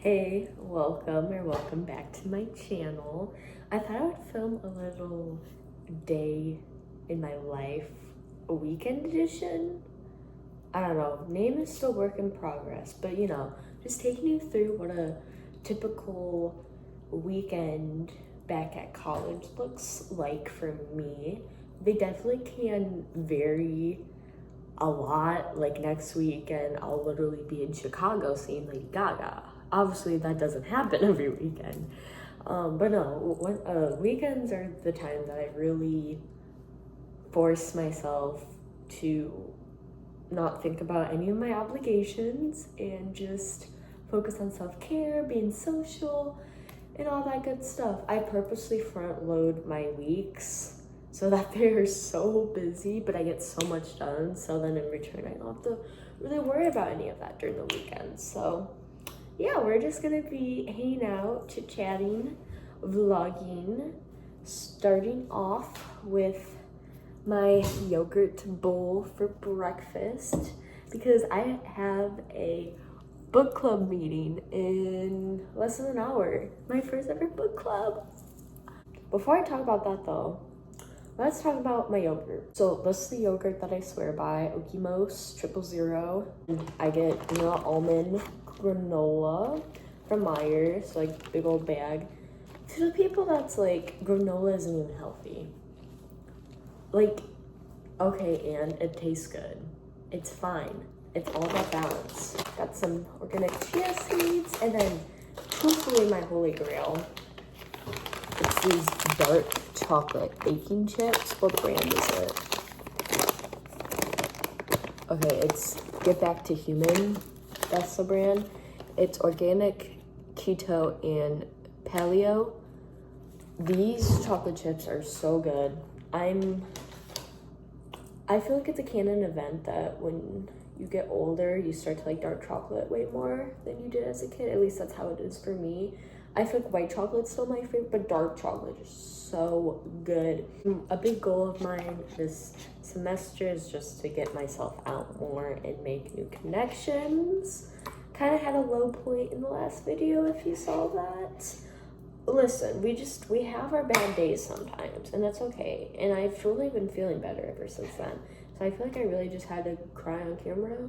Hey, welcome back to my channel. I thought I would film a little day in my life, a weekend edition. I don't know, name is still work in progress, but just taking you through what a typical weekend back at college looks like for me. They definitely can vary a lot. Like next weekend, I'll literally be in Chicago seeing Lady Gaga. Obviously, that doesn't happen every weekend. But no, weekends are the time that I really force myself to not think about any of my obligations and just focus on self-care, being social, and all that good stuff. I purposely front load my weeks so that they're so busy, but I get so much done, so then in return I don't have to really worry about any of that during the weekend. So yeah, we're just gonna be hanging out, chit-chatting, vlogging, starting off with my yogurt bowl for breakfast because I have a book club meeting in less than an hour. My first ever book club. Before I talk about that though, let's talk about my yogurt. So this is the yogurt that I swear by, Okimos 000. I get vanilla almond granola from Myers, like big old bag. To the people that's like, granola isn't even healthy. Like, okay, and it tastes good. It's fine. It's all about balance. Got some organic chia seeds, and then truthfully my holy grail. It's these dark chocolate baking chips. What brand is it? Okay, it's Get Back to Human. That's the brand. It's organic, keto, and paleo. These chocolate chips are so good. I feel like it's a canon event that when you get older, you start to like dark chocolate way more than you did as a kid. At least that's how it is for me. I feel like white chocolate's still my favorite, but dark chocolate is so good. A big goal of mine this semester is just to get myself out more and make new connections. Kind of had a low point in the last video if you saw that. Listen, we have our bad days sometimes, and that's okay. And I've truly been feeling better ever since then. So I feel like I really just had to cry on camera,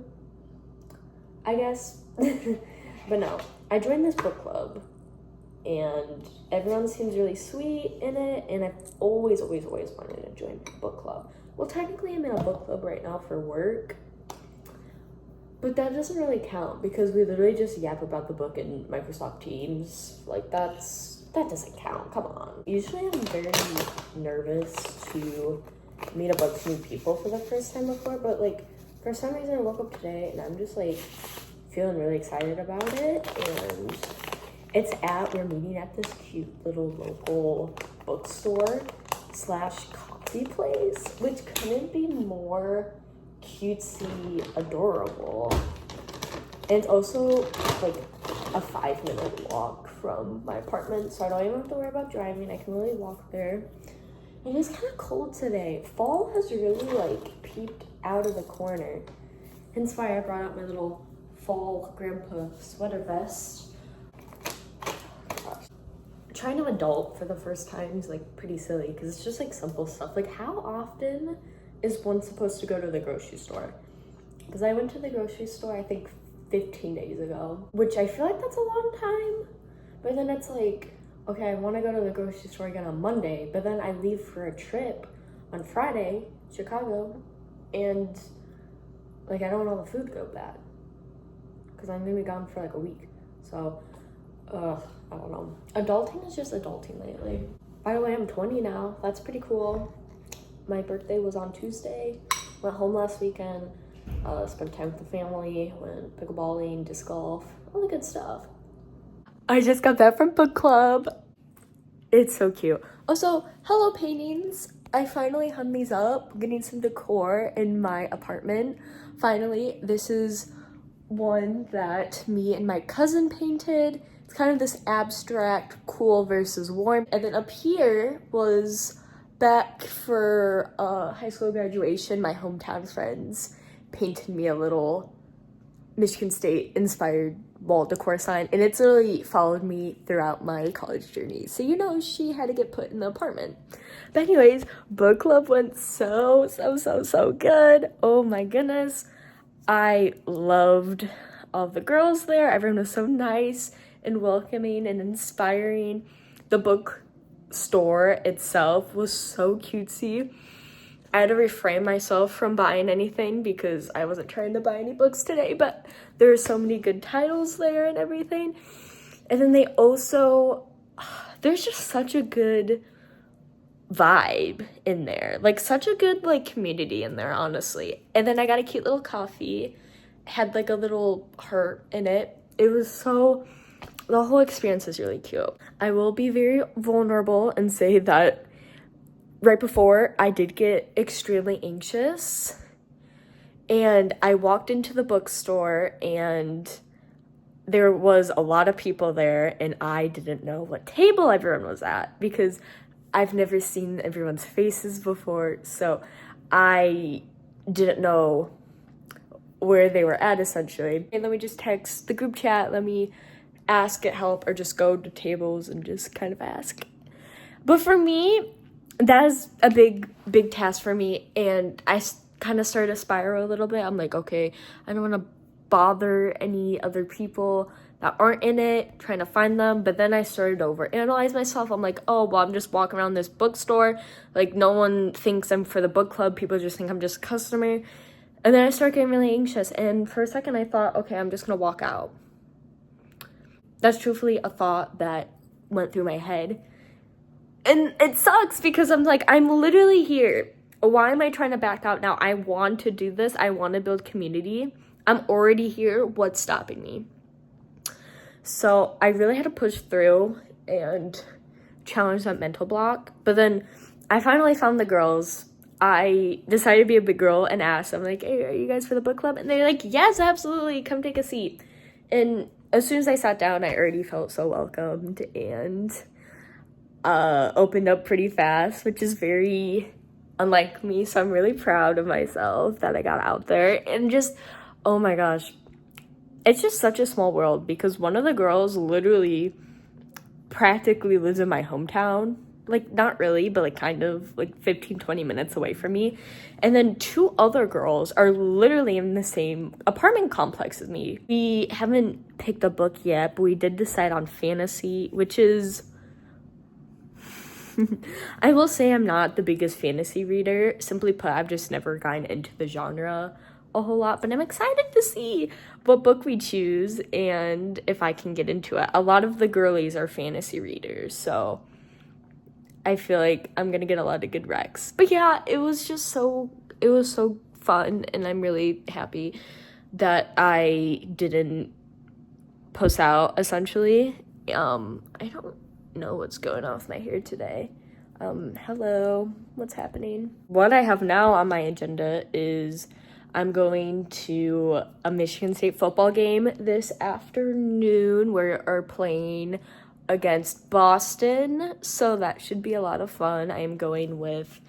I guess. But no, I joined this book club, and everyone seems really sweet in it, and I've always wanted to join a book club. Well, technically I'm in a book club right now for work, but that doesn't really count because we literally just yap about the book in Microsoft Teams. Like that doesn't count, come on. Usually I'm very nervous to meet a bunch of new people for the first time before, but like for some reason I woke up today and I'm just like feeling really excited about it. And we're meeting at this cute little local bookstore / coffee place, which couldn't be more cutesy adorable. And it's also like a 5-minute walk from my apartment, so I don't even have to worry about driving. I can really walk there. It is kind of cold today. Fall has really like peeped out of the corner, hence why I brought out my little fall grandpa sweater vest. Trying to adult for the first time is like pretty silly because it's just like simple stuff. Like, how often is one supposed to go to the grocery store? Because I went to the grocery store I think 15 days ago, which I feel like that's a long time. But then it's like, okay, I want to go to the grocery store again on Monday, but then I leave for a trip on Friday, Chicago, and like I don't want all the food to go bad because I'm gonna be gone for like a week. So I don't know. Adulting is just adulting lately. By the way, I'm 20 now. That's pretty cool. My birthday was on Tuesday. Went home last weekend. Spent time with the family. Went pickleballing, disc golf, all the good stuff. I just got back from book club. It's so cute. Also, hello paintings. I finally hung these up. Getting some decor in my apartment. Finally, this is one that me and my cousin painted. It's kind of this abstract, cool versus warm. And then up here was back for high school graduation. My hometown friends painted me a little Michigan State inspired wall decor sign, and it's really followed me throughout my college journey. So you know she had to get put in the apartment. But anyways, book club went so good. Oh my goodness. I loved all the girls there. Everyone was so nice and welcoming and inspiring. The bookstore itself was so cutesy. I had to refrain myself from buying anything because I wasn't trying to buy any books today, but there were so many good titles there and everything. And then they also, there's just such a good vibe in there, like such a good like community in there, honestly. And then I got a cute little coffee, had like a little heart in it. It was so, the whole experience is really cute. I will be very vulnerable and say that right before I did get extremely anxious, and I walked into the bookstore and there was a lot of people there, and I didn't know what table everyone was at because I've never seen everyone's faces before, so I didn't know where they were at, essentially. And let me just text the group chat, let me ask, get help, or just go to tables and just kind of ask. But for me, that is a big task for me, and I kind of started to spiral a little bit. I'm like, okay, I don't want to bother any other people that aren't in it, trying to find them. But then I started to overanalyze myself. I'm like, oh, well, I'm just walking around this bookstore. Like, no one thinks I'm for the book club. People just think I'm just a customer. And then I started getting really anxious. And for a second, I thought, okay, I'm just going to walk out. That's truthfully a thought that went through my head. And it sucks because I'm like, I'm literally here. Why am I trying to back out now? I want to do this. I want to build community. I'm already here. What's stopping me? So I really had to push through and challenge that mental block. But then I finally found the girls. I decided to be a big girl and asked. I'm like, hey, are you guys for the book club? And they're like, yes, absolutely. Come take a seat. And as soon as I sat down, I already felt so welcomed and opened up pretty fast, which is very unlike me. So I'm really proud of myself that I got out there and just, oh my gosh. It's just such a small world because one of the girls literally practically lives in my hometown. Like, not really, but like kind of like 15-20 minutes away from me. And then 2 other girls are literally in the same apartment complex as me. We haven't picked a book yet, but we did decide on fantasy, which is... I will say I'm not the biggest fantasy reader. Simply put, I've just never gotten into the genre a whole lot, but I'm excited to see what book we choose and if I can get into it. A lot of the girlies are fantasy readers, so I feel like I'm gonna get a lot of good recs. But yeah, it was so fun, and I'm really happy that I didn't post out, essentially. I don't know what's going on with my hair today. Hello, what's happening? What I have now on my agenda is I'm going to a Michigan State football game this afternoon. We are playing against Boston, so that should be a lot of fun. I am going with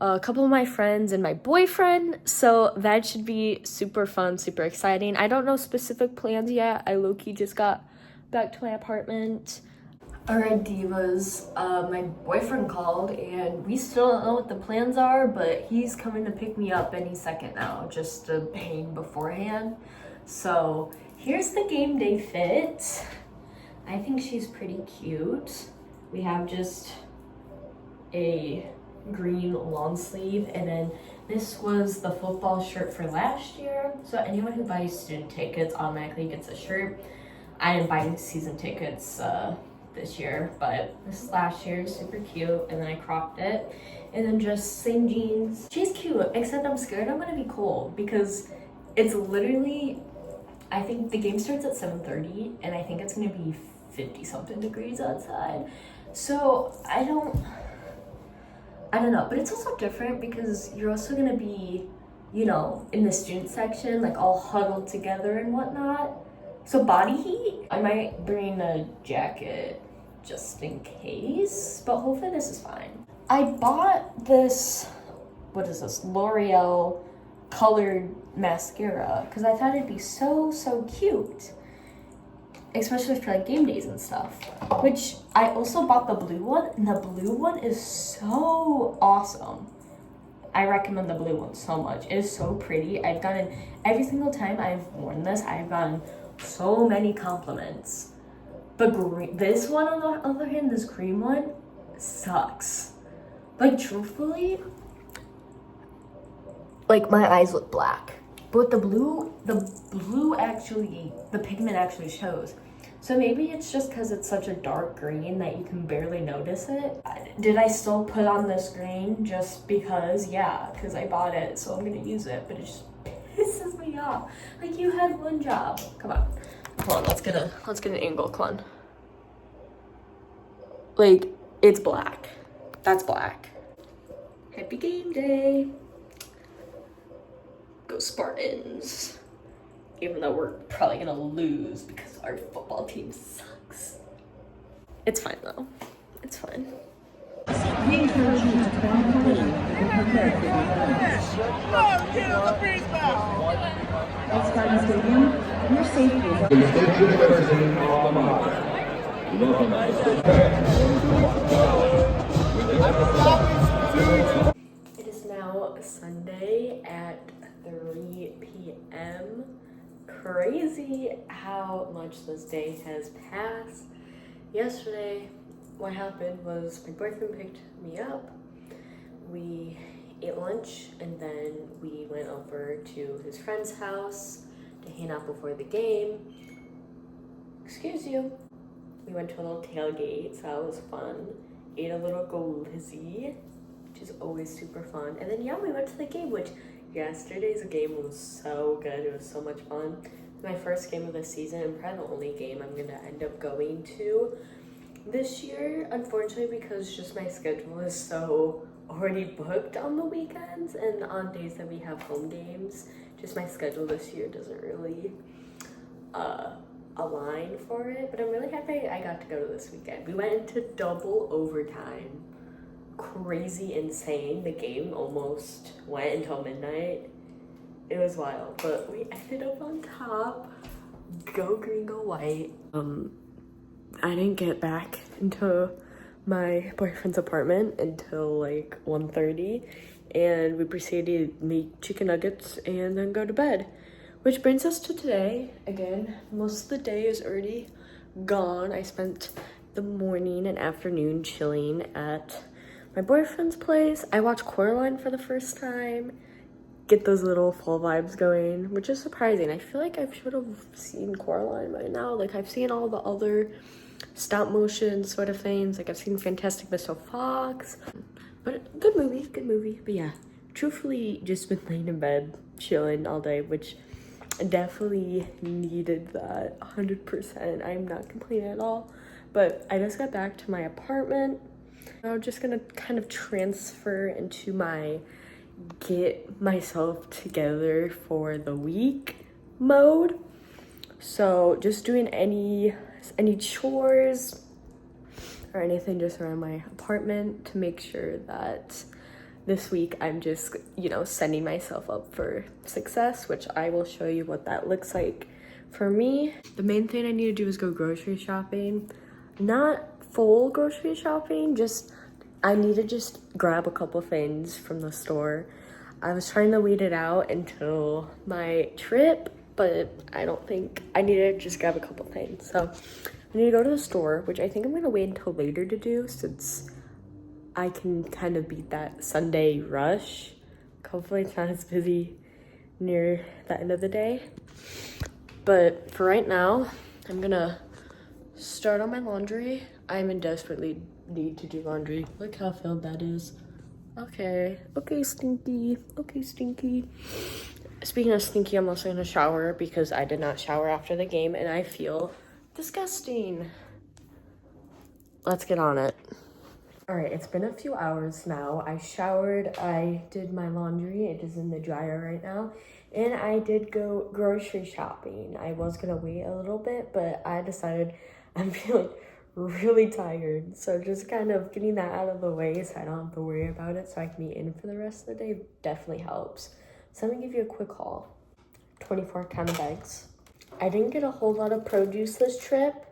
a couple of my friends and my boyfriend, so that should be super fun, super exciting. I don't know specific plans yet. I low-key just got back to my apartment. Alright, divas, my boyfriend called and we still don't know what the plans are, but he's coming to pick me up any second now, just to hang beforehand. So here's the game day fit. I think she's pretty cute. We have just a green long sleeve, and then this was the football shirt for last year. So anyone who buys student tickets automatically gets a shirt. I didn't buy season tickets this year, but this is last year, super cute, and then I cropped it, and then just same jeans. She's cute, except I'm scared I'm gonna be cold because it's literally, I think the game starts at 7:30, and I think it's gonna be 50 something degrees outside, so I don't know, but it's also different because you're also gonna be, you know, in the student section, like all huddled together and whatnot. So body heat, I might bring a jacket just in case, but hopefully this is fine. I bought this, what is this, L'Oreal colored mascara because I thought it'd be so cute, especially for like game days and stuff. Which I also bought the blue one, and the blue one is so awesome. I recommend the blue one so much. It is so pretty. I've gotten, every single time I've worn this, I've gotten so many compliments. But this one on the other hand, this green one sucks. Like truthfully, like my eyes look black. But the blue actually, the pigment actually shows. So maybe it's just because it's such a dark green that you can barely notice it. Did I still put on this green just because? Yeah, because I bought it, so I'm gonna use it, but it just pisses me off. Like, you had one job. Come on. Hold on, let's get an angle, come on. Like, it's black. That's black. Happy game day. Go Spartans. Even though we're probably gonna lose because our football team sucks. It's fine though. It's fine. We encourage you to plan accordingly and prepare for the event. At Spartan Stadium, your safety is It is now Sunday at 3 p.m. Crazy how much this day has passed. Yesterday, what happened was my boyfriend picked me up. We ate lunch and then we went over to his friend's house to hang out before the game. Excuse you. We went to a little tailgate, so that was fun. Ate a little glizzy, which is always super fun. And then yeah, we went to the game, which yesterday's game was so good. It was so much fun. My first game of the season and probably the only game I'm gonna end up going to this year, unfortunately, because just my schedule is so already booked on the weekends and on days that we have home games. Just my schedule this year doesn't really align for it, but I'm really happy I got to go to this weekend. We went into double overtime. Crazy insane. The game almost went until midnight. It was wild, but we ended up on top. Go green, go white. I didn't get back into my boyfriend's apartment until like 1:30, and we proceeded to make chicken nuggets and then go to bed. Which brings us to today. Again, most of the day is already gone. I spent the morning and afternoon chilling at my boyfriend's place. I watched Coraline for the first time. Get those little fall vibes going, which is surprising. I feel like I should have seen Coraline by now. Like, I've seen all the other stop motion sort of things. Like, I've seen Fantastic Mr. Fox. But good movie. But yeah, truthfully, just been laying in bed, chilling all day, which definitely needed that 100%. I'm not complaining at all. But I just got back to my apartment. I'm just gonna kind of transfer into my get myself together for the week mode. So just doing any chores or anything just around my apartment to make sure that this week I'm just, setting myself up for success, which I will show you what that looks like for me. The main thing I need to do is go grocery shopping. Not full grocery shopping, I need to just grab a couple things from the store. I was trying to wait it out until my trip, but I don't think I need to just grab a couple things. So I need to go to the store, which I think I'm gonna wait until later to do since I can kind of beat that Sunday rush. Hopefully it's not as busy near the end of the day. But for right now, I'm gonna start on my laundry. I'm in desperately need to do laundry. Look how filled that is. Okay, stinky. Speaking of stinky, I'm also gonna shower because I did not shower after the game and I feel disgusting. Let's get on it. All right, it's been a few hours now. I showered, I did my laundry. It is in the dryer right now. And I did go grocery shopping. I was gonna wait a little bit, but I decided I'm feeling really tired. So just kind of getting that out of the way so I don't have to worry about it so I can be in for the rest of the day definitely helps. So I'm gonna give you a quick haul. 24-count of eggs. I didn't get a whole lot of produce this trip,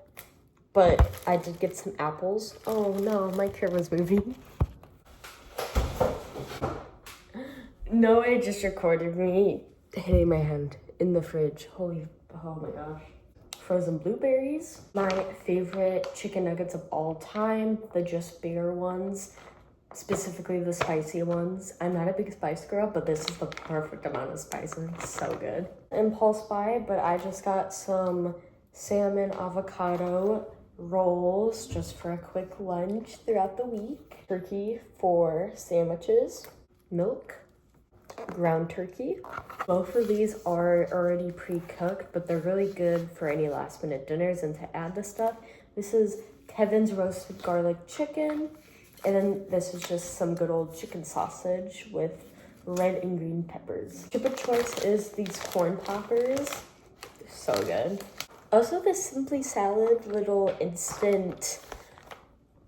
but I did get some apples. Oh no, my camera's moving. No, it just recorded me hitting my hand in the fridge. Oh my gosh. Frozen blueberries. My favorite chicken nuggets of all time, the Just Bare ones, specifically the spicy ones. I'm not a big spice girl, but this is the perfect amount of spice and it's so good. Impulse buy, but I just got some salmon avocado rolls just for a quick lunch throughout the week. Turkey for sandwiches, milk, ground turkey. Both of these are already pre-cooked, but they're really good for any last minute dinners and to add the stuff. This is Kevin's roasted garlic chicken, and then this is just some good old chicken sausage with red and green peppers. Super choice is these corn poppers. So good. Also the Simply Salad little instant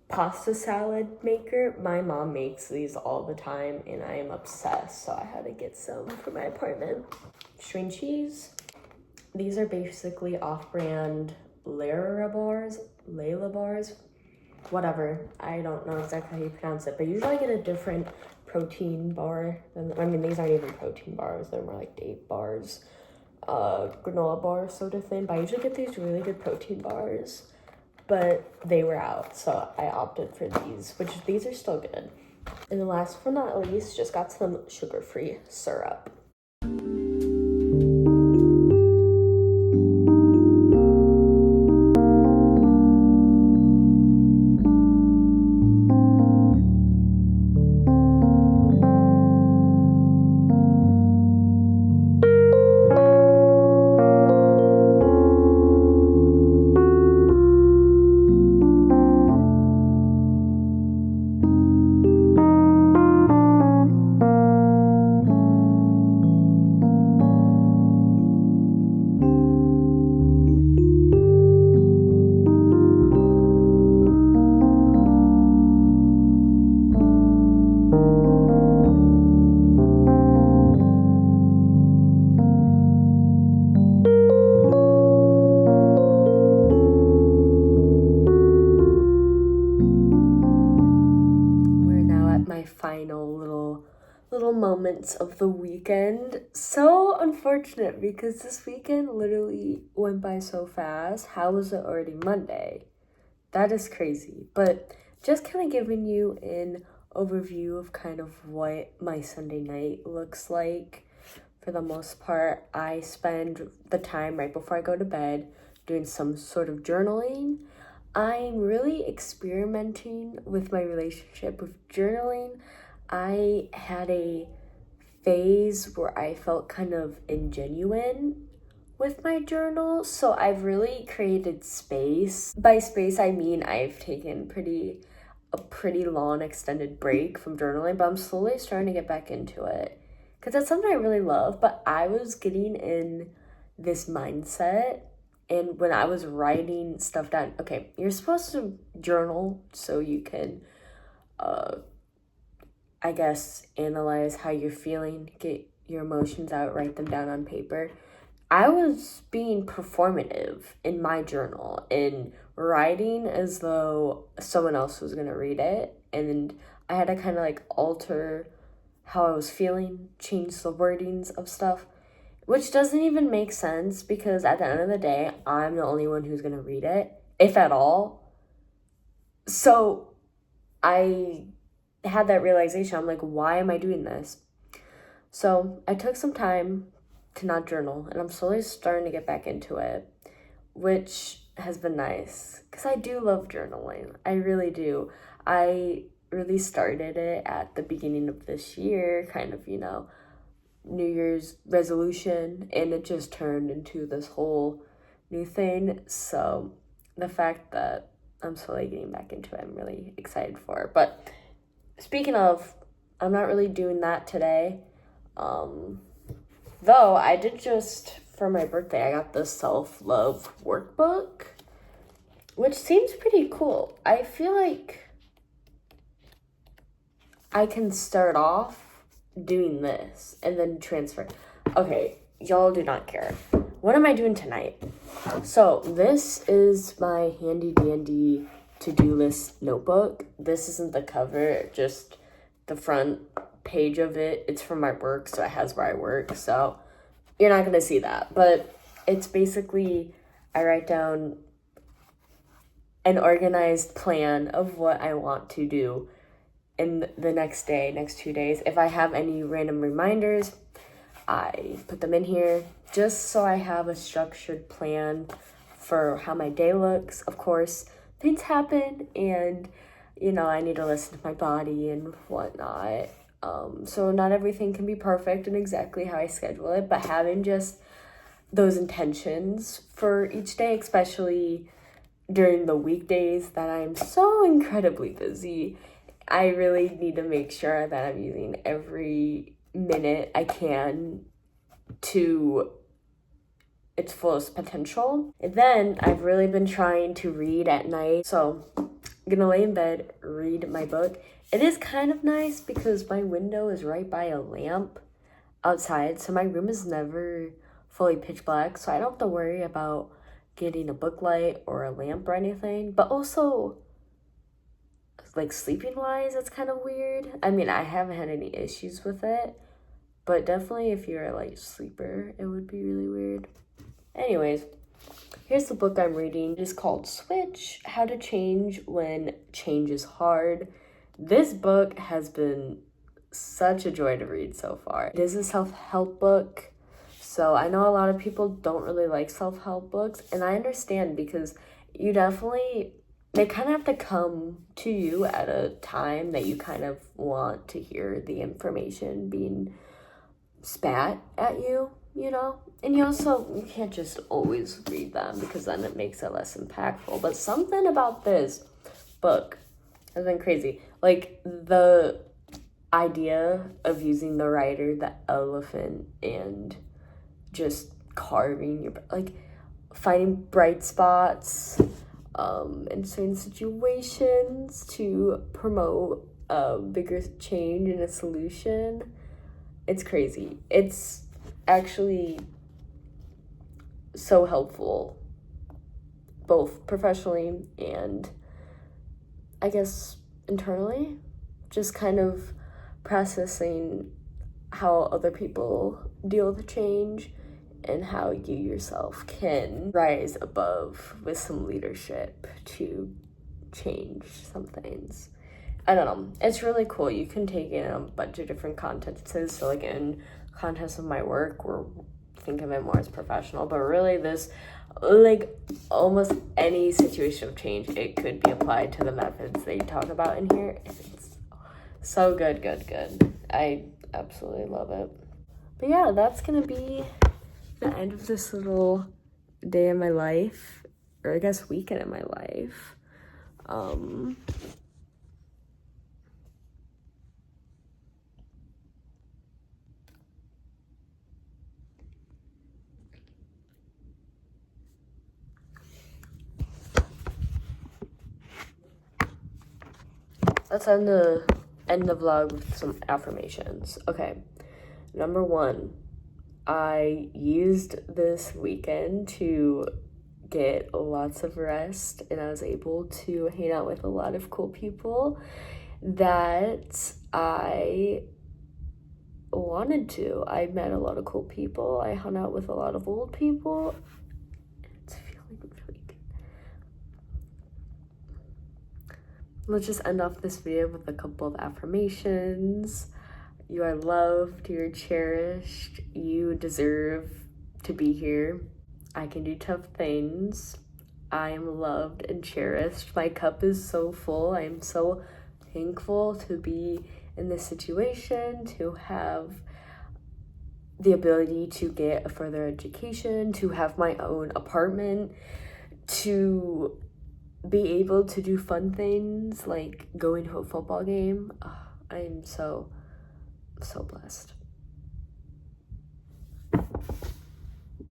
pasta salad maker. My mom makes these all the time and I am obsessed, so I had to get some for my apartment. String cheese. These are basically off-brand Layla bars, whatever. I don't know exactly how you pronounce it, but usually I get a different protein bar. These aren't even protein bars, they're more like date bars, granola bar sort of thing, but I usually get these really good protein bars. But they were out, so I opted for these, which these are still good. And the last but not least, just got some sugar-free syrup. Final little moments of the weekend. So unfortunate because this weekend literally went by so fast. How was it already Monday? That is crazy. But just kind of giving you an overview of kind of what my Sunday night looks like. For the most part, I spend the time right before I go to bed doing some sort of journaling. I'm really experimenting with my relationship with journaling. I had a phase where I felt kind of ingenuine with my journal, so I've really created space. By space, I mean I've taken a pretty long extended break from journaling, but I'm slowly starting to get back into it because that's something I really love. But I was getting in this mindset. And when I was writing stuff down, okay, you're supposed to journal so you can, I guess, analyze how you're feeling, get your emotions out, write them down on paper. I was being performative in my journal and writing as though someone else was going to read it. And I had to kind of like alter how I was feeling, change the wordings of stuff. Which doesn't even make sense because at the end of the day, I'm the only one who's going to read it, if at all. So I had that realization. I'm like, why am I doing this? So I took some time to not journal, and I'm slowly starting to get back into it, which has been nice because I do love journaling. I really do. I really started it at the beginning of this year, kind of, New Year's resolution, and it just turned into this whole new thing. So the fact that I'm slowly getting back into it, I'm really excited for. But speaking of, I'm not really doing that today. Though I did just, for my birthday, I got the self-love workbook, which seems pretty cool. I feel like I can start off doing this and then transfer. Okay, y'all do not care. What am I doing tonight? So this is my handy dandy to-do list notebook. This isn't the cover, just the front page of it. It's from my work, so it has where I work, so you're not gonna see that. But it's basically, I write down an organized plan of what I want to do in the next day, next 2 days. If I have any random reminders, I put them in here just so I have a structured plan for how my day looks. Of course, things happen and, I need to listen to my body and whatnot. So not everything can be perfect and exactly how I schedule it, but having just those intentions for each day, especially during the weekdays that I'm so incredibly busy, I really need to make sure that I'm using every minute I can to its fullest potential. And then I've really been trying to read at night. So I'm gonna lay in bed, read my book. It is kind of nice because my window is right by a lamp outside, so my room is never fully pitch black, so I don't have to worry about getting a book light or a lamp or anything. But also, like, sleeping wise, it's kind of weird. I mean, I haven't had any issues with it, but definitely if you're a light sleeper, it would be really weird. Anyways, here's the book I'm reading. It is called Switch: How to Change When Change is Hard. This book has been such a joy to read so far. It is a self-help book, so I know a lot of people don't really like self-help books, and I understand because they kind of have to come to you at a time that you kind of want to hear the information being spat at you, And you can't just always read them because then it makes it less impactful. But something about this book has been crazy. Like, the idea of using the writer, the elephant, and just carving finding bright spots in certain situations to promote a bigger change and a solution. It's crazy. It's actually so helpful, both professionally and I guess internally, just kind of processing how other people deal with change and how you yourself can rise above with some leadership to change some things. I don't know. It's really cool. You can take it in a bunch of different contexts. So, like, in context of my work, or think of it more as professional, but really this, almost any situation of change, it could be applied to the methods that you talk about in here. It's so good. I absolutely love it. But yeah, that's gonna be the end of this little day in my life, or I guess weekend in my life. Let's end the vlog with some affirmations. Okay, number 1, I used this weekend to get lots of rest, and I was able to hang out with a lot of cool people that I wanted to. I met a lot of cool people. I hung out with a lot of old people. It's feeling really good. Let's just end off this video with a couple of affirmations. You are loved, you're cherished, you deserve to be here. I can do tough things. I am loved and cherished. My cup is so full. I am so thankful to be in this situation, to have the ability to get a further education, to have my own apartment, to be able to do fun things like going to a football game. I am so blessed.